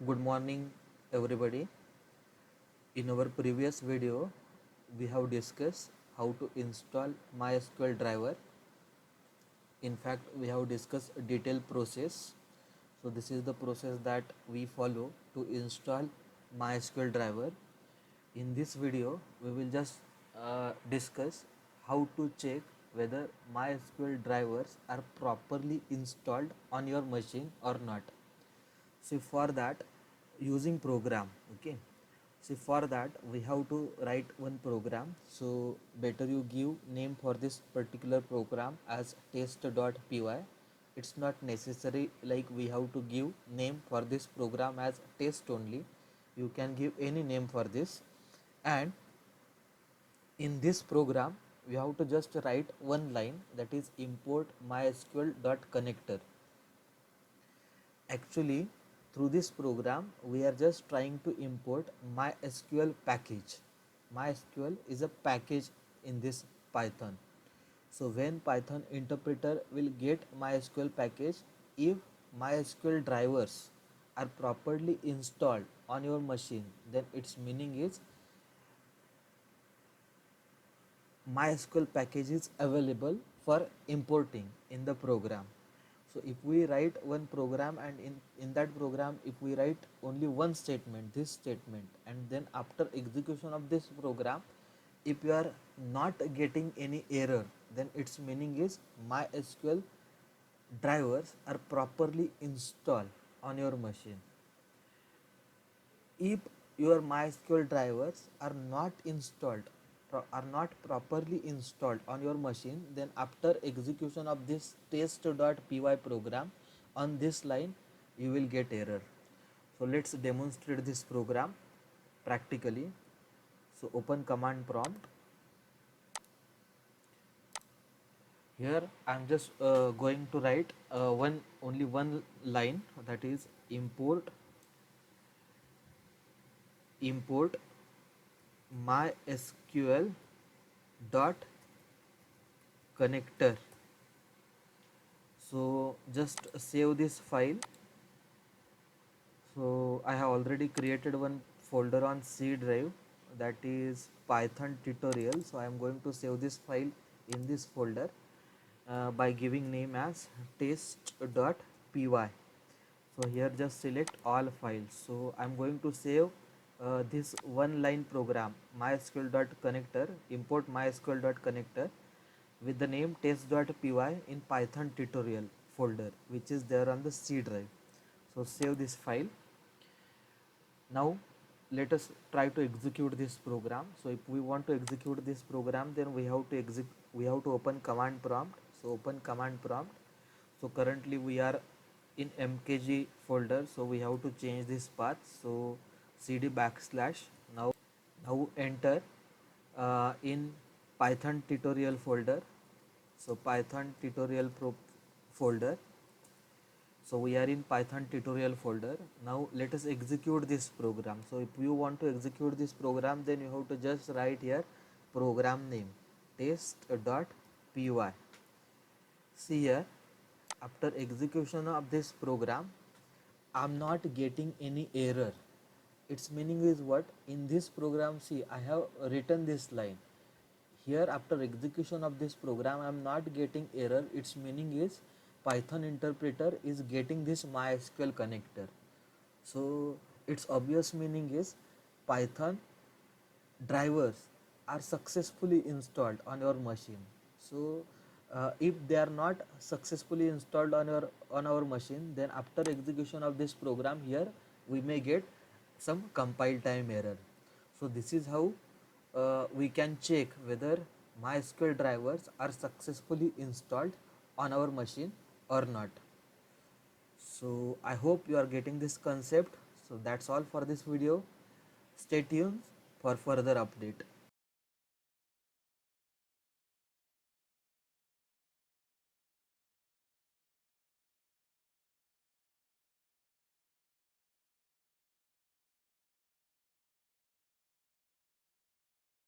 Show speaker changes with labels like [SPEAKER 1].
[SPEAKER 1] Good morning, everybody. In our previous video, we have discussed how to install MySQL driver. In fact, we have discussed a detailed process. So this is the process that we follow to install MySQL driver. In this video, we will just discuss how to check whether MySQL drivers are properly installed on your machine or not. See, for that, using program, okay, see, for that we have to write one program. So better you give name for this particular program as test.py. It's not necessary like we have to give name for this program as test only. You can give any name for this, and in this program we have to just write one line, that is import mysql.connector. Actually, through this program we are just trying to import MySQL package. MySQL is a package in this Python. So when Python interpreter will get MySQL package, if MySQL drivers are properly installed on your machine, then its meaning is MySQL package is available for importing in the program. So if we write one program, and in that program if we write only one statement, this statement, and then after execution of this program, if you are not getting any error, then its meaning is MySQL drivers are properly installed on your machine. If your MySQL drivers are not installed, are not properly installed on your machine, then after execution of this test.py program, on this line you will get error. So let's demonstrate this program practically. So open command prompt. Here I am just going to write only one line, that is import MySQL dot connector. So just save this file. So I have already created one folder on C drive, that is Python tutorial. So I am going to save this file in this folder by giving name as test.py. So here just select all files. So I am going to save this one line program mysql.connector, import mysql.connector with the name test.py in Python tutorial folder, which is there on the C drive. So save this file. Now let us try to execute this program. So if we want to execute this program, then we have to open command prompt. So open command prompt. So currently we are in mkg folder, so we have to change this path. So cd backslash. Now enter in Python tutorial folder. So Python tutorial folder. So we are in Python tutorial folder. Now let us execute this program. So if you want to execute this program, then you have to just write here program name test.py. See here, after execution of this program, I am not getting any error. Its meaning is what? In this program, see, I have written this line. Here after execution of this program, I am not getting error. Its meaning is Python interpreter is getting this MySQL connector. So its obvious meaning is Python drivers are successfully installed on your machine. So if they are not successfully installed on our machine, then after execution of this program, here we may get some compile time error. So this is how we can check whether MySQL drivers are successfully installed on our machine or not. So I hope you are getting this concept. So that's all for this video. Stay tuned for further update.